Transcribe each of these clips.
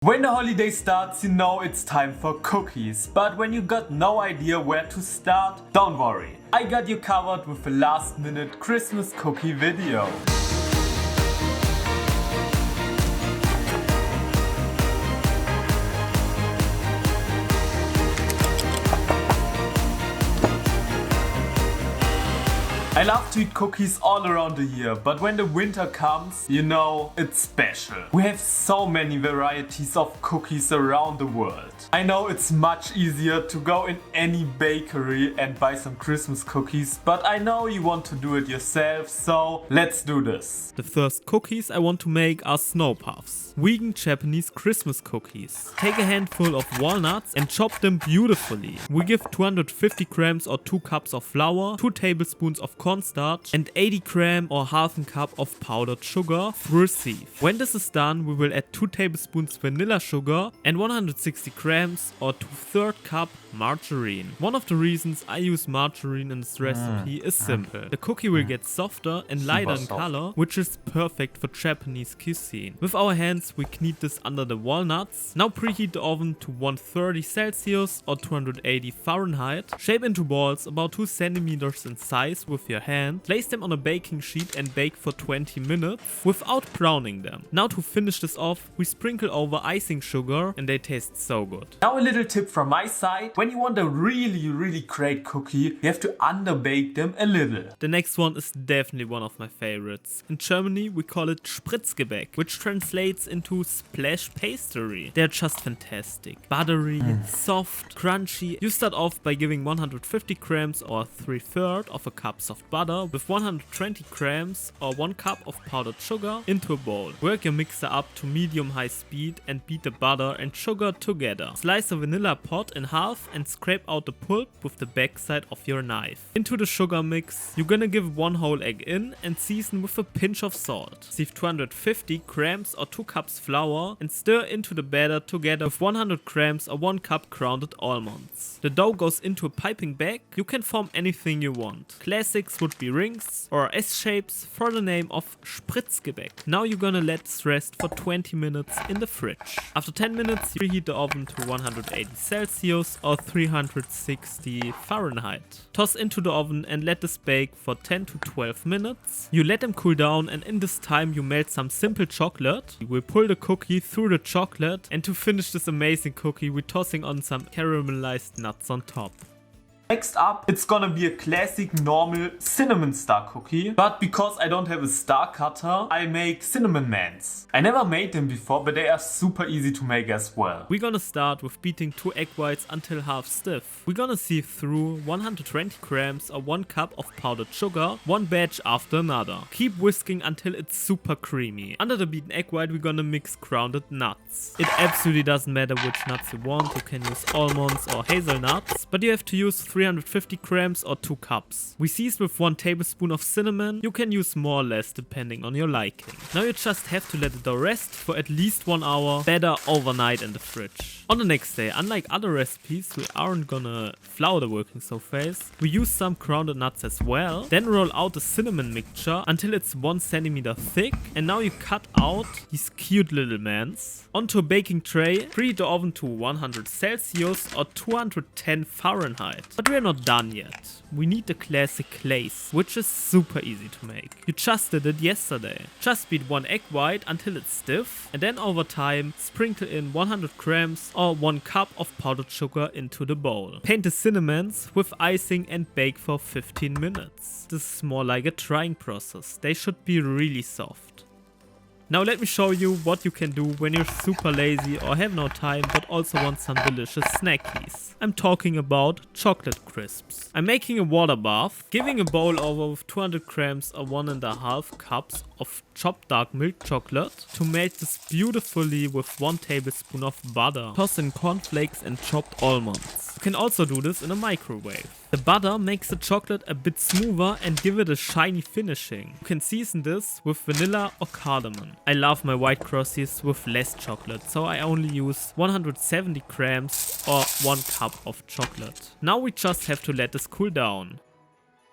When the holiday starts, you know it's time for cookies. But when you got no idea where to start, don't worry. I got you covered with a last minute Christmas cookie video. I love to eat cookies all around the year, but when the winter comes, you know, it's special. We have so many varieties of cookies around the world. I know it's much easier to go in any bakery and buy some Christmas cookies, but I know you want to do it yourself, so let's do this. The first cookies I want to make are snow puffs, vegan Japanese Christmas cookies. Take a handful of walnuts and chop them beautifully. We give 250 grams or 2 cups of flour, 2 tablespoons of cornstarch and 80 gram or half a cup of powdered sugar through a sieve. When this is done, we will add 2 tablespoons vanilla sugar and 160 grams or 2/3 cup margarine. One of the reasons I use margarine in this recipe is simple. The cookie will get softer and lighter in color, which is perfect for Japanese cuisine. With our hands we knead this under the walnuts. Now preheat the oven to 130 Celsius or 280 Fahrenheit. Shape into balls about 2 centimeters in size with your hand. Place them on a baking sheet and bake for 20 minutes without browning them. Now to finish this off, we sprinkle over icing sugar and they taste so good. Now a little tip from my side. When you want a really great cookie, you have to underbake them a little. The next one is definitely one of my favorites. In Germany we call it Spritzgebäck, which translates into splash pastry. They're just fantastic. Buttery, soft, crunchy. You start off by giving 150 grams or 3/3 of a cup soft butter with 120 grams or 1 cup of powdered sugar into a bowl. Work your mixer up to medium-high speed and beat the butter and sugar together. Slice a vanilla pod in half and scrape out the pulp with the backside of your knife. Into the sugar mix, you're gonna give 1 whole egg in and season with a pinch of salt. Sieve 250 grams or 2 cups flour and stir into the batter together with 100 grams or 1 cup grounded almonds. The dough goes into a piping bag. You can form anything you want. Classics would be rings or S-shapes for the name of Spritzgebäck. Now you're gonna let this rest for 20 minutes in the fridge. After 10 minutes, you preheat the oven to 180 Celsius or 360 Fahrenheit. Toss into the oven and let this bake for 10 to 12 minutes. You let them cool down and in this time you melt some simple chocolate. You will pull the cookie through the chocolate and to finish this amazing cookie we're tossing on some caramelized nuts on top. Next up, it's gonna be a classic normal cinnamon star cookie, but because I don't have a star cutter, I make cinnamon mans. I never made them before, but they are super easy to make as well. We're gonna start with beating 2 egg whites until half stiff. We're gonna sieve through 120 grams or 1 cup of powdered sugar, one batch after another. Keep whisking until it's super creamy. Under the beaten egg white, we're gonna mix grounded nuts. It absolutely doesn't matter which nuts you want. You can use almonds or hazelnuts, but you have to use 350 grams or 2 cups. We season with 1 tablespoon of cinnamon. You can use more or less depending on your liking. Now you just have to let the dough rest for at least 1 hour, better overnight in the fridge. On the next day, unlike other recipes, we aren't gonna flour the working so fast. We use some grounded nuts as well. Then roll out the cinnamon mixture until it's 1 centimeter thick. And now you cut out these cute little mans. Onto a baking tray, preheat the oven to 100 Celsius or 210 Fahrenheit. But we're not done yet. We need the classic glaze, which is super easy to make. You just did it yesterday. Just beat 1 egg white until it's stiff and then over time sprinkle in 100 grams or 1 cup of powdered sugar into the bowl. Paint the cinnamons with icing and bake for 15 minutes. This is more like a drying process. They should be really soft. Now let me show you what you can do when you're super lazy or have no time but also want some delicious snackies. I'm talking about chocolate crisps. I'm making a water bath, giving a bowl over with 200 grams or 1.5 cups of chopped dark milk chocolate. To melt this beautifully with 1 tablespoon of butter. Toss in cornflakes and chopped almonds. You can also do this in a microwave. The butter makes the chocolate a bit smoother and give it a shiny finishing. You can season this with vanilla or cardamom. I love my white crossies with less chocolate, so I only use 170 grams or 1 cup of chocolate. Now we just have to let this cool down.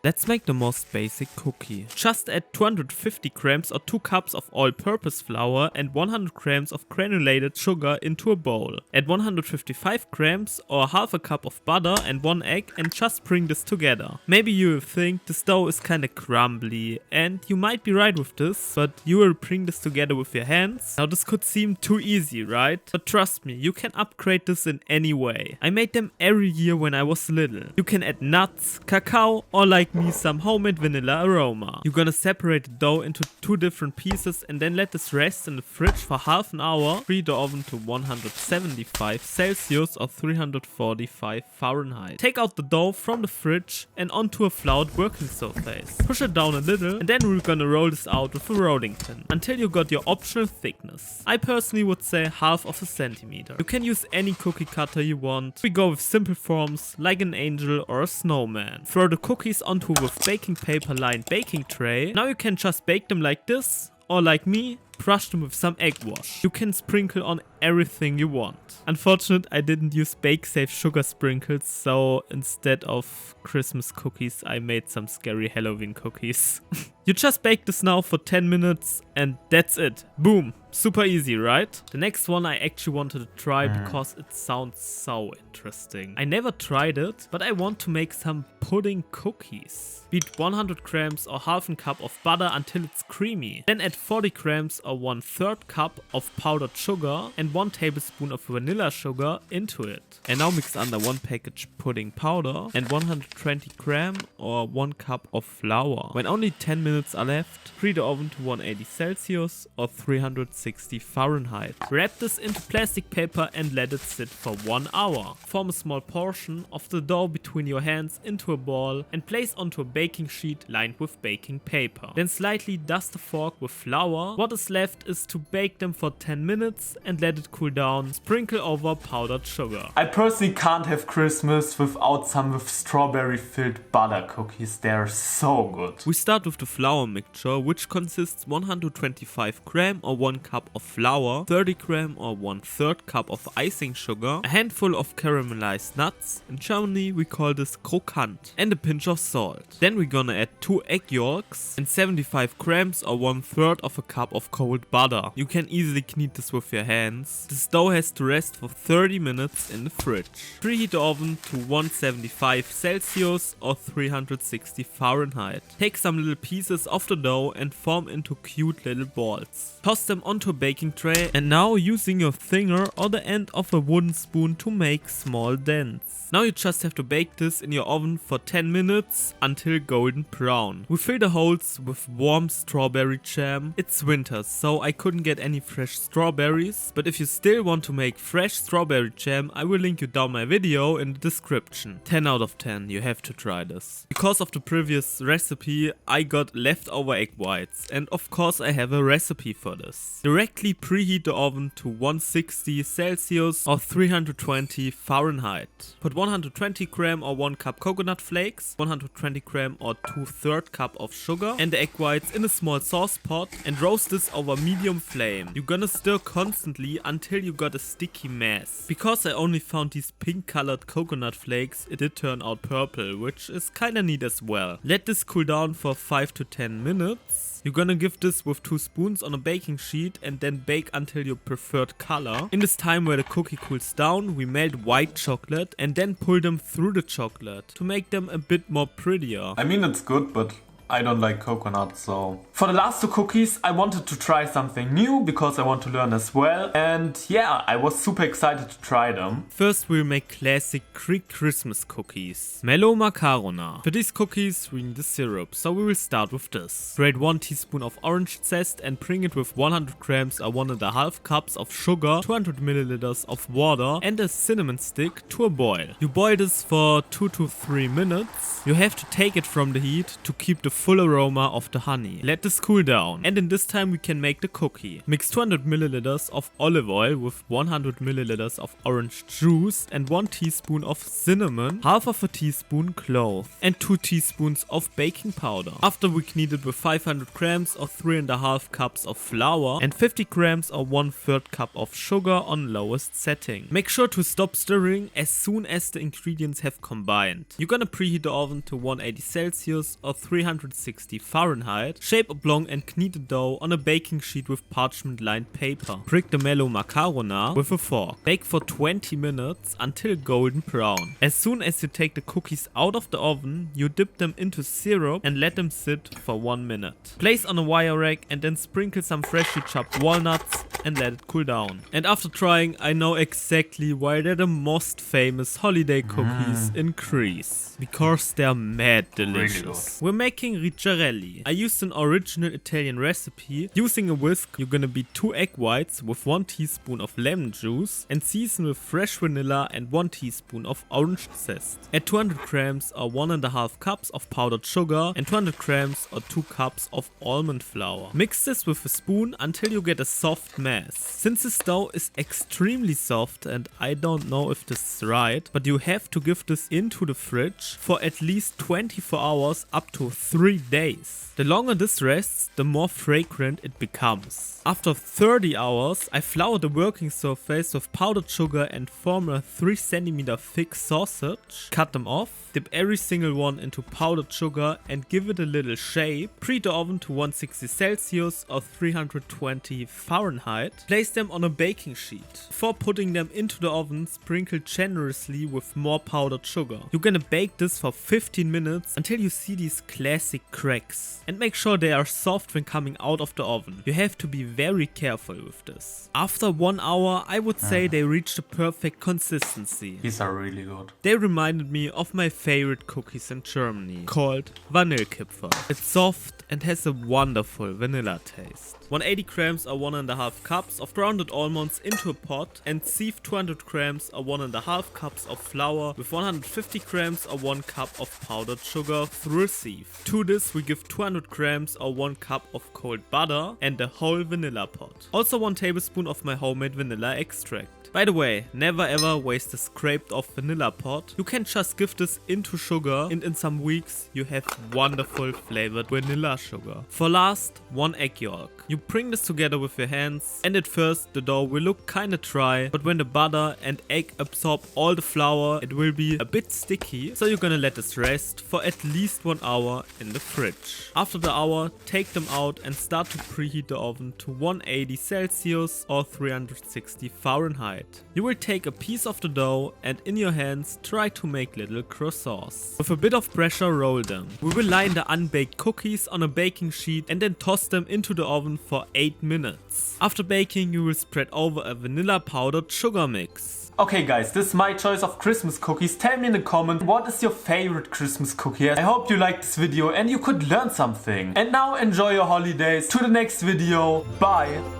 Let's make the most basic cookie. Just add 250 grams or 2 cups of all-purpose flour and 100 grams of granulated sugar into a bowl. Add 155 grams or half a cup of butter and 1 egg and just bring this together. Maybe you will think this dough is kinda crumbly, and you might be right with this, but you will bring this together with your hands. Now this could seem too easy, right? But trust me, you can upgrade this in any way. I made them every year when I was little. You can add nuts, cacao, or like me, some homemade vanilla aroma. You're gonna separate the dough into 2 different pieces and then let this rest in the fridge for half an hour. Preheat the oven to 175 Celsius or 345 Fahrenheit. Take out the dough from the fridge and onto a floured working surface. Push it down a little and then we're gonna roll this out with a rolling pin until you got your optional thickness. I personally would say half of a centimeter. You can use any cookie cutter you want. We go with simple forms like an angel or a snowman. Throw the cookies onto a with baking paper lined baking tray. Now you can just bake them like this, or like me, brush them with some egg wash. You can sprinkle on everything you want. Unfortunately, I didn't use bake-safe sugar sprinkles, so instead of Christmas cookies, I made some scary Halloween cookies. You just bake this now for 10 minutes and that's it. Boom. Super easy, right? The next one I actually wanted to try because it sounds so interesting. I never tried it, but I want to make some pudding cookies. Beat 100 grams or half a cup of butter until it's creamy. Then add 40 grams or 1/3 cup of powdered sugar and 1 tablespoon of vanilla sugar into it. And now mix under 1 package pudding powder and 120 gram or 1 cup of flour. When only 10 minutes are left, preheat the oven to 180 Celsius or 360 Fahrenheit. Wrap this into plastic paper and let it sit for 1 hour. Form a small portion of the dough between your hands into a ball and place onto a baking sheet lined with baking paper. Then slightly dust the fork with flour. What is left is to bake them for 10 minutes and let it cool down. Sprinkle over powdered sugar. I personally can't have Christmas without some with strawberry filled butter cookies. They're so good. We start with the flour mixture, which consists 125 gram or 1 cup of flour, 30 gram or 1/3 cup of icing sugar, a handful of caramelized nuts, in Germany we call this krokant, and a pinch of salt. Then we're gonna add 2 egg yolks and 75 grams or 1/3 of a cup of cold butter. You can easily knead this with your hands. This dough has to rest for 30 minutes in the fridge. Preheat the oven to 175 Celsius or 360 Fahrenheit. Take some little pieces of the dough and form into cute little balls. Toss them onto a baking tray and now using your finger or the end of a wooden spoon to make small dents. Now you just have to bake this in your oven for 10 minutes until golden brown. We fill the holes with warm strawberry jam. It's winter, so I couldn't get any fresh strawberries, but if you still want to make fresh strawberry jam, I will link you down my video in the description. 10 out of 10, you have to try this. Because of the previous recipe, I got leftover egg whites, and of course I have a recipe for this. Directly preheat the oven to 160 Celsius or 320 Fahrenheit. Put 120 gram or 1 cup coconut flakes, 120 gram or 2/3 cup of sugar and the egg whites in a small sauce pot and roast this over medium flame. You're gonna stir constantly until you got a sticky mass. Because I only found these pink colored coconut flakes, it did turn out purple, which is kinda neat as well. Let this cool down for 5 to 10 minutes. You're gonna give this with 2 spoons on a baking sheet and then bake until your preferred color. In this time where the cookie cools down, we melt white chocolate and then pull them through the chocolate to make them a bit more prettier. I mean, it's good, but I don't like coconut, so... For the last 2 cookies, I wanted to try something new because I want to learn as well. And yeah, I was super excited to try them. First we'll make classic Greek Christmas cookies. Mellow macarona. For these cookies we need a syrup, so we will start with this. Grate 1 teaspoon of orange zest and bring it with 100 grams or 1.5 cups of sugar, 200 milliliters of water and a cinnamon stick to a boil. You boil this for 2 to 3 minutes. You have to take it from the heat to keep the full aroma of the honey. Let this cool down, and in this time we can make the cookie. Mix 200 milliliters of olive oil with 100 milliliters of orange juice and 1 teaspoon of cinnamon, half of a teaspoon clove, and 2 teaspoons of baking powder. After we knead it with 500 grams or 3.5 cups of flour and 50 grams or 1/3 cup of sugar on lowest setting. Make sure to stop stirring as soon as the ingredients have combined. You're gonna preheat the oven to 180 Celsius or 360 Fahrenheit. Shape oblong and knead the dough on a baking sheet with parchment lined paper. Prick the mellow macarona with a fork. Bake for 20 minutes until golden brown. As soon as you take the cookies out of the oven, you dip them into syrup and let them sit for 1 minute. Place on a wire rack and then sprinkle some freshly chopped walnuts and let it cool down. And after trying, I know exactly why they're the most famous holiday cookies in Greece. Because they're mad delicious. We're making ricciarelli. I used an original Italian recipe. Using a whisk, you're gonna beat 2 egg whites with 1 teaspoon of lemon juice and season with fresh vanilla and 1 teaspoon of orange zest. Add 200 grams or 1.5 cups of powdered sugar and 200 grams or 2 cups of almond flour. Mix this with a spoon until you get a soft mass. Since this dough is extremely soft, and I don't know if this is right, but you have to give this into the fridge for at least 24 hours up to 3 days. The longer this rests, the more fragrant it becomes. After 30 hours, I flour the working surface with powdered sugar and form a 3 cm thick sausage. Cut them off, dip every single one into powdered sugar and give it a little shape. Preheat the oven to 160 Celsius or 320 Fahrenheit. Place them on a baking sheet. Before putting them into the oven, sprinkle generously with more powdered sugar. You're gonna bake this for 15 minutes until you see these classic cracks. And make sure they are soft when coming out of the oven. You have to be very careful with this. After 1 hour, I would say they reached the perfect consistency. These are really good. They reminded me of my favorite cookies in Germany, called Vanillekipferl. It's soft and has a wonderful vanilla taste. 180 grams or 1.5 cups of grounded almonds into a pot and sieve 200 grams or 1.5 cups of flour with 150 grams or 1 cup of powdered sugar through a sieve. To this we give 200 grams or 1 cup of cold butter and a whole vanilla pot. Also 1 tablespoon of my homemade vanilla extract. By the way, never ever waste a scraped off vanilla pot. You can just give this into sugar and in some weeks you have wonderful flavored vanilla sugar. For last, 1 egg yolk. You bring this together with your hands and at first the dough will look kinda dry, but when the butter and egg absorb all the flour it will be a bit sticky, so you're gonna let this rest for at least 1 hour in the fridge. After the hour, take them out and start to preheat the oven to 180 Celsius or 360 Fahrenheit. You will take a piece of the dough and in your hands try to make little croissants. With a bit of pressure roll them. We will line the unbaked cookies on a baking sheet and then toss them into the oven for 8 minutes. After baking you will spread over a vanilla powdered sugar mix. Okay guys, this is my choice of Christmas cookies. Tell me in the comment, what is your favorite Christmas cookie? I hope you liked this video and you could learn something. And now enjoy your holidays. To the next video. Bye.